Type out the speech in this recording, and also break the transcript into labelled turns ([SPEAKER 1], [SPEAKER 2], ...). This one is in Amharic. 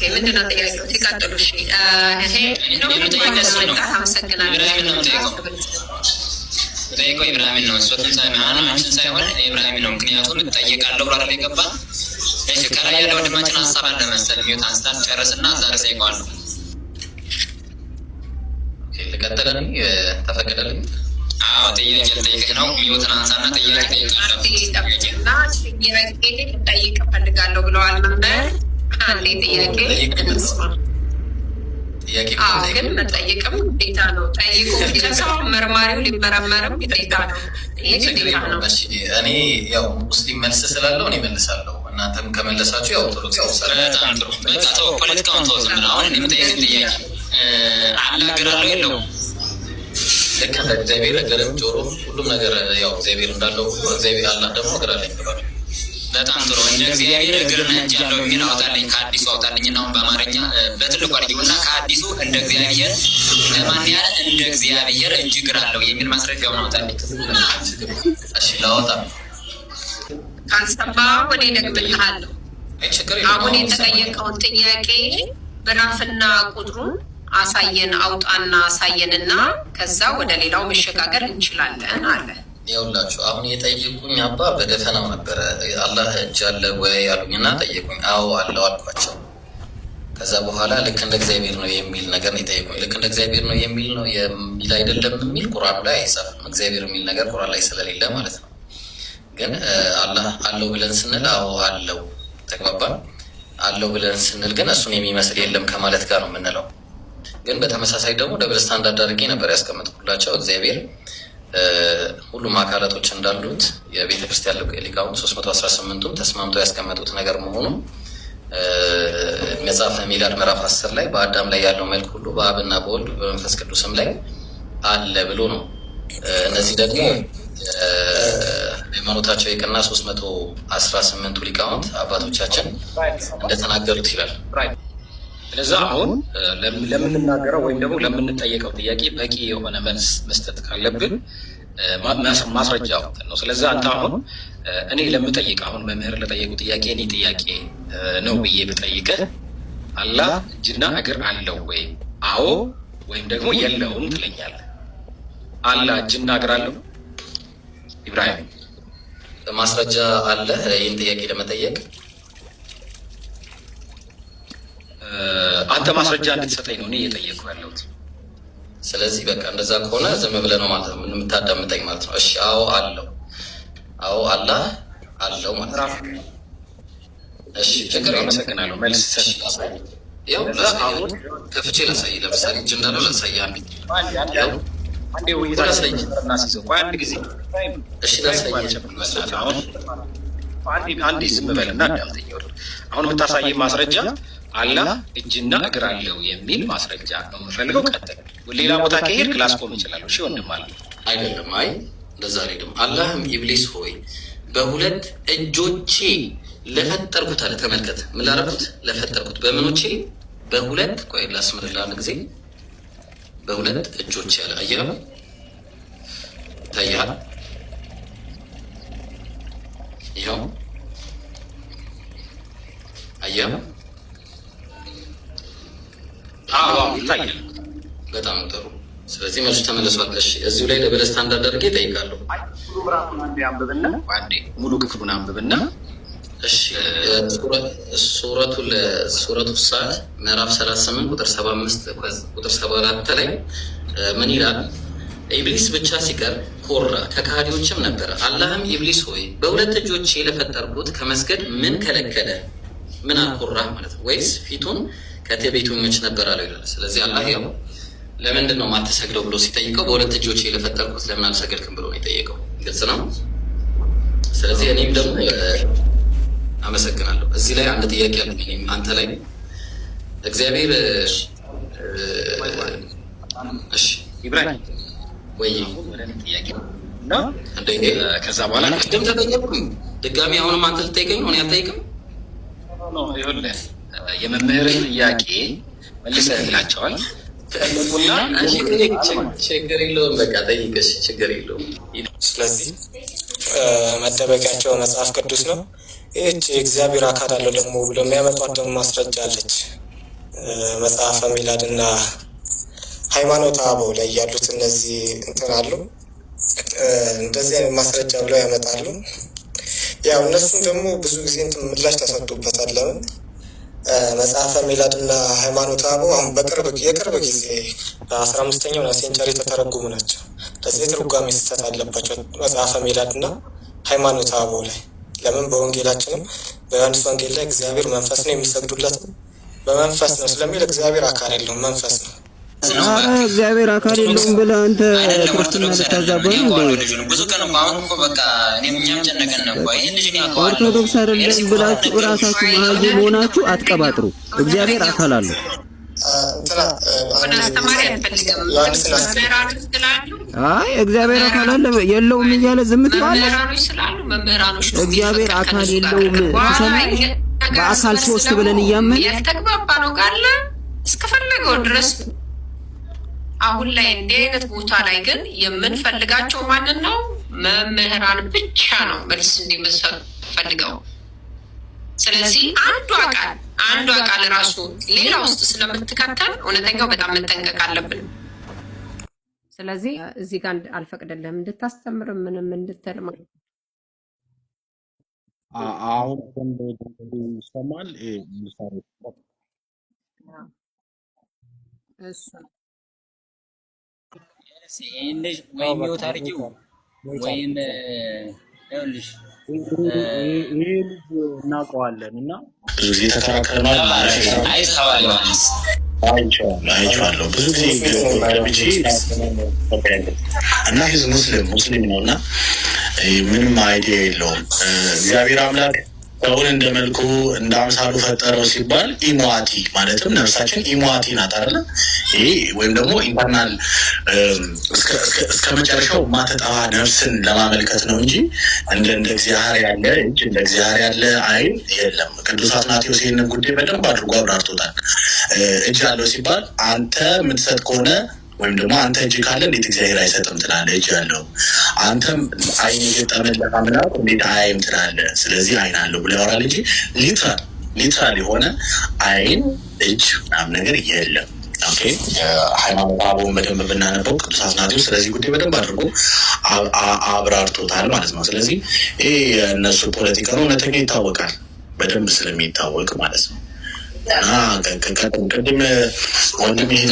[SPEAKER 1] ምንድነው ጥያቄው? ሲቀጥሉ እሺ ይሄ ነው
[SPEAKER 2] ጠይቀው ኢብራሂም ነው እሱን ሳይሆን አንቺን ሳይሆን ኢብራሂም ነው። ምክንያቱም እጠይቃለሁ ብሎ አይደል የገባ። እሺ ከላይ ያለው ወንድማችን ሀሳብ አለ መሰለኝ ሚውት አንስታን ጨርስና ዛሬ ጠይቀዋለሁ። ኦኬ ልቀጥልልኝ ተፈቀደልኝ? አዎ ጥያቄ ልጠይቅ ነው። ሚውትን አንሳና ጥያቄ ጠይቃለሁ።
[SPEAKER 1] ጠይቅ እፈልጋለሁ ብለዋል መምህር። አንዴ ጥያቄ ግን መጠየቅም ግዴታ ነው። ጠይቁ ብቻ ሳይሆን መርማሪው ሊመረመርም ግዴታ ነው።
[SPEAKER 2] እኔ ያው ሙስሊም መልስ ስላለው እኔ መልሳለሁ። እናንተም ከመለሳችሁ ያው ቶሎ ፖለቲካውን ተወት። አሁን የምጠይቅ ጥያቄ አናገራለሁ የለውም። ልክ እንደ እግዚአብሔር እግር ጆሮ ሁሉም ነገር ያው እግዚአብሔር እንዳለው እግዚአብሔር አላ ደግሞ እግር አለኝ ብሏል። በጣም ጥሩ። እንደ እግዚአብሔር እግርና እጅ ያለው የሚል አውጣልኝ፣ ከአዲሱ አውጣልኝ። እና አሁን በአማርኛ በትልቁ አድርጊውና ከአዲሱ እንደ እግዚአብሔር ለማን ያለ እንደ እግዚአብሔር እጅ እግር አለው የሚል ማስረጃውን አውጣልኝ። እሺ ላወጣ
[SPEAKER 1] ካንሰባ ወደ ደግብልሃለሁ። አሁን የተጠየቀውን ጥያቄ በራፍና ቁጥሩን አሳየን፣ አውጣና አሳየንና ከዛ ወደ ሌላው መሸጋገር እንችላለን አለ።
[SPEAKER 2] ይኸውላችሁ አሁን የጠየቁኝ አባ በደፈናው ነበረ። አላህ እጅ አለ ወይ ያሉኝና ጠየቁኝ። አዎ አለው አልኳቸው። ከዛ በኋላ ልክ እንደ እግዚአብሔር ነው የሚል ነገር ነው የጠየቁኝ። ልክ እንደ እግዚአብሔር ነው የሚል ነው የሚል አይደለም የሚል ቁርአኑ ላይ አይጻፍም። እግዚአብሔር የሚል ነገር ቁርአን ላይ ስለሌለ ማለት ነው። ግን አላህ አለው ብለን ስንል አዎ አለው ተግባባን። አለው ብለን ስንል ግን እሱን የሚመስል የለም ከማለት ጋር ነው የምንለው። ግን በተመሳሳይ ደግሞ ደብል ስታንዳርድ አድርጌ ነበር ያስቀመጥኩላቸው። እግዚአብሔር ሁሉም አካላቶች እንዳሉት የቤተ ክርስቲያን ሊቃውንት 318ቱም ተስማምተው ያስቀመጡት ነገር መሆኑ መጽሐፈ ሚላድ ምዕራፍ 10 ላይ በአዳም ላይ ያለው መልክ ሁሉ በአብና በወልድ በመንፈስ ቅዱስም ላይ አለ ብሎ ነው። እነዚህ ደግሞ ሃይማኖታቸው የቀና 318ቱ ሊቃውንት አባቶቻችን እንደተናገሩት ይላል።
[SPEAKER 3] ስለዚህ አሁን ለምንናገረው ወይም ደግሞ ለምንጠየቀው ጥያቄ በቂ የሆነ መልስ መስጠት ካለብን ማስረጃ አውጥተን ነው። ስለዚህ አንተ አሁን እኔ ለምጠይቅ አሁን መምህር ለጠየቁ ጥያቄ እኔ ጥያቄ ነው ብዬ ብጠይቅህ አላህ እጅና እግር አለው ወይ አዎ ወይም ደግሞ የለውም ትለኛለህ። አላህ እጅና እግር አለው? ኢብራሂም
[SPEAKER 2] ማስረጃ አለ ይህን ጥያቄ ለመጠየቅ?
[SPEAKER 3] አንተ ማስረጃ እንድትሰጠኝ ነው እኔ እየጠየቅኩ ያለሁት።
[SPEAKER 2] ስለዚህ በቃ እንደዛ ከሆነ ዝም ብለህ ነው ማለት ነው የምታዳምጠኝ ማለት ነው። እሺ አዎ አለው፣ አዎ አላህ አለው ማለት ነው። እሺ ችግር የለም።
[SPEAKER 3] አመሰግናለሁ። መልስ ሰጥ
[SPEAKER 2] ያው ከፍቼ ላሳይ። ለምሳሌ እጅ እንዳለው ላሳይ።
[SPEAKER 3] አንዴ ውይይታችን እናስይዘው። ቆይ አንድ ጊዜ
[SPEAKER 2] እሺ ላሳይ።
[SPEAKER 3] አሁን አንዴ ዝም በልና አዳምጠኝ። አሁን የምታሳየኝ ማስረጃ አላህ እጅና እግር አለው የሚል ማስረጃ ነው የምፈልገው። ቀጥል። ሌላ ቦታ ከሄድክ ላስቆም እችላለሁ። እሺ ወንድም አለ
[SPEAKER 2] አይደለም። አይ እንደዛ አይደለም። አላህም ኢብሊስ ሆይ በሁለት እጆቼ ለፈጠርኩት አለ። ተመልከት፣ ምን ላደረኩት? ለፈጠርኩት በምኖቼ በሁለት ቆይ ላስምርልህ አንድ ጊዜ። በሁለት እጆቼ አለ። አየህ፣ ታያል። ይኸው አየህ።
[SPEAKER 3] ይታያል።
[SPEAKER 2] በጣም ጥሩ። ስለዚህ መልሱ ተመልሷል። እሺ እዚሁ ላይ ደብል ስታንዳርድ አድርጌ እጠይቃለሁ።
[SPEAKER 3] ሙሉ ክፍሉን አንብብና
[SPEAKER 2] እሺ ሱረቱ ሳድ ምዕራፍ 38 ቁጥር 75 ቁጥር 74 ላይ ምን ይላል? ኢብሊስ ብቻ ሲቀር ኮራ፣ ከካህዲዎችም ነበረ። አላህም ኢብሊስ ሆይ በሁለት እጆቼ ለፈጠርኩት ከመስገድ ምን ከለከለ? ምን አኮራ ማለት ነው? ወይስ ፊቱን ከትዕቢተኞች ነበር አለው ይላል። ስለዚህ አላህ ያው ለምንድን ነው የማትሰግደው ብሎ ሲጠይቀው በሁለት እጆቼ ለፈጠርኩት ለምን አልሰገድክም ብሎ ነው የጠየቀው። ግልጽ ነው። ስለዚህ እኔም ደግሞ አመሰግናለሁ። እዚህ ላይ አንድ ጥያቄ አለኝ አንተ ላይ እግዚአብሔር እሺ
[SPEAKER 3] ኢብራሂም
[SPEAKER 2] ወይ
[SPEAKER 3] ጥያቄ
[SPEAKER 2] እንደ
[SPEAKER 3] ከዛ በኋላ
[SPEAKER 2] ቅድም ተጠየቅኩኝ ድጋሚ አሁንም አንተ ልጠይቀኝ ነው? እኔ አልጠይቅም።
[SPEAKER 3] ይኸውልህ የመምህርን ጥያቄ መልሰህላቸዋል።
[SPEAKER 2] ችግር የለውም በቃ ጠይቀሽ፣ ችግር የለውም።
[SPEAKER 4] ስለዚህ መደበቂያቸው መጽሐፍ ቅዱስ ነው። ይህች የእግዚአብሔር አካል አለው ደግሞ ብሎ የሚያመጧት ደግሞ ማስረጃ አለች። መጽሐፈ ሚላድና ሃይማኖተ አበው ላይ ያሉት እነዚህ እንትን አሉ እንደዚህ አይነት ማስረጃ ብለው ያመጣሉ። ያው እነሱም ደግሞ ብዙ ጊዜ እንትን ምላሽ ተሰጥቶበታል። ለምን መጽሐፈ ሚላድና ሃይማኖተ አበው አሁን የቅርብ ጊዜ በ15ኛው ሴንቸሪ የተተረጎሙ ናቸው። ለዚህ ትርጓሜ ስህተት አለባቸው መጽሐፈ ሚላድና ሃይማኖተ አበው ላይ። ለምን በወንጌላችንም በዮሐንስ ወንጌል ላይ እግዚአብሔር መንፈስ ነው የሚሰግዱለት በመንፈስ ነው ስለሚል እግዚአብሔር አካል የለውም መንፈስ ነው።
[SPEAKER 5] እግዚአብሔር አካል የለውም ብለህ አንተ ክርስትና ልታዛበው ነው።
[SPEAKER 2] ብዙ ቀን አሁን እኮ በቃ እኛም ጨነቀን ነው። ይሄ ልጅ ነው
[SPEAKER 5] ኦርቶዶክስ አይደለም ብላችሁ እራሳችሁ መሀይም ሆናችሁ አትቀባጥሩ። እግዚአብሔር አካል አለው። አይ እግዚአብሔር አካል አለ የለውም እያለ ዝም ትላለህ። እግዚአብሔር አካል የለውም በአካል ሶስት ብለን እያመን
[SPEAKER 1] ያልተግባባ ነው ካለ እስከፈለገው ድረስ። አሁን ላይ እንዲህ አይነት ቦታ ላይ ግን የምንፈልጋቸው ማንን ነው? መምህራን ብቻ ነው መልስ እንዲመሰሉ ፈልገው። ስለዚህ አንዱ አቃል ራሱ ሌላ ውስጥ ስለምትከተል እውነተኛው በጣም መጠንቀቅ አለብን።
[SPEAKER 6] ስለዚህ እዚህ ጋር አልፈቅድልህም እንድታስተምር ምንም እንድትል ማለት
[SPEAKER 7] አሁን ይሰማል።
[SPEAKER 8] ይህን ልጅ ወይም ሚውት አድርጊው ወይም ይኸውልሽ
[SPEAKER 7] ይሄ ልጅ እናውቀዋለን እና
[SPEAKER 2] ብዙ ጊዜ ተከራክረናል። አይቼዋለሁ ብዙ ጊዜ ገብቼ እና ህዝብ ሙስሊም ነው እና ምንም አይዲያ የለውም። እግዚአብሔር አምላክ ሰውን እንደ መልኩ እንደ አምሳሉ ፈጠረው ሲባል ኢሙዋቲ ማለትም ነፍሳችን ኢሙዋቲ ናት አይደለ? ይሄ ወይም ደግሞ ኢንተርናል እስከ መጨረሻው ማተጣዋ ነፍስን ለማመልከት ነው እንጂ እንደ እግዚአብሔር ያለ እጅ እንደ እግዚአብሔር ያለ አይን የለም። ቅዱስ አትናቴዎስ ይህንን ጉዳይ በደንብ አድርጎ አብራርቶታል። እጅ አለው ሲባል አንተ የምትሰጥ ከሆነ ወይም ደግሞ አንተ እጅ ካለ እንዴት እግዚአብሔር አይሰጥም ትላለህ? እጅ ያለው አንተም አይን የገጠመልህ አምላክ እንዴት አያይም ትላለህ? ስለዚህ አይን አለው ብሎ ያወራል እንጂ ሊትራል የሆነ አይን እጅ ምናምን ነገር የለም። ኦኬ ሃይማኖተ አበውን በደንብ ብናነበው ቅዱስ አትናቴዎስ ስለዚህ ጉዳይ በደንብ አድርጎ አብራርቶታል ማለት ነው። ስለዚህ ይሄ የእነሱ ፖለቲካ ነው፣ እውነተኛ ይታወቃል በደንብ ስለሚታወቅ ማለት ነው። ቅድም ወንድም ይሄ